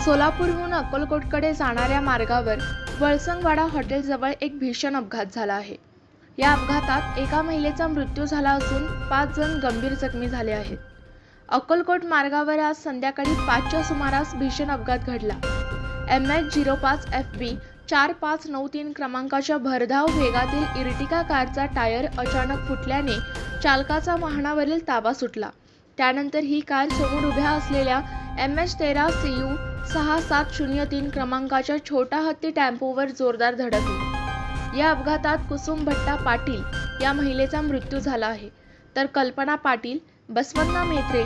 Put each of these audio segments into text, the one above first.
सोलापूरहून अक्कलकोटकडे जाणाऱ्या मार्गावर वळसंगवाडा हॉटेलजवळ एक भीषण अपघात झाला आहे। या अपघातात एका महिलेचा मृत्यू झाला असून 5 जण गंभीर जखमी झाले आहेत। अक्कलकोट मार्गावर आज संध्याकाळी 5च्या सुमारास भीषण अपघात घडला। MH05 FB 4593 क्रमांकाच्या भरधाव वेगातील इर्टिगा कारचा टायर अचानक फुटल्याने चालकाचा वाहनावरील ताबा सुटला। त्यानंतर ही कार समोर उभ्या असलेल्या MH13 CU 6703 क्रमांकाच्या छोटा हत्ती टेम्पोवर जोरदार धडकली। या अपघातात कुसुम भट्टा पाटील या महिलेचा मृत्यू झाला आहे, तर कल्पना पाटील, बसवन्ना मेत्रे,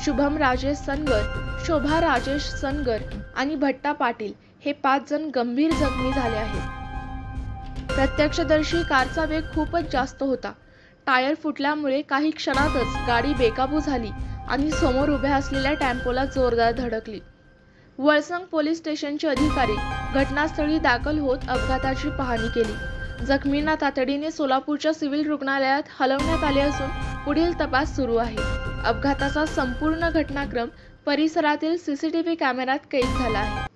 शुभम राजेश सनगर, शोभा राजेश सनगर आणि भट्टा पाटील हे 5 जण गंभीर जखमी झाले आहेत। प्रत्यक्षदर्शी कारचा वेग खूपच जास्त होता। टायर फुटल्यामुळे काही क्षणातच गाडी बेकाबू झाली आणि समोर उभ्या असलेल्या टेम्पोला जोरदार धडकली। वळसंग पोलीस स्टेशनचे अधिकारी घटनास्थळी दाखल होत अपघाताची पाहणी केली। जखमींना तातडीने सोलापूरच्या सिव्हिल रुग्णालयात हलवण्यात आले असून पुढील तपास सुरू आहे। अपघाताचा संपूर्ण घटनाक्रम परिसरातील CCTV कॅमेऱ्यात कैद झाला आहे।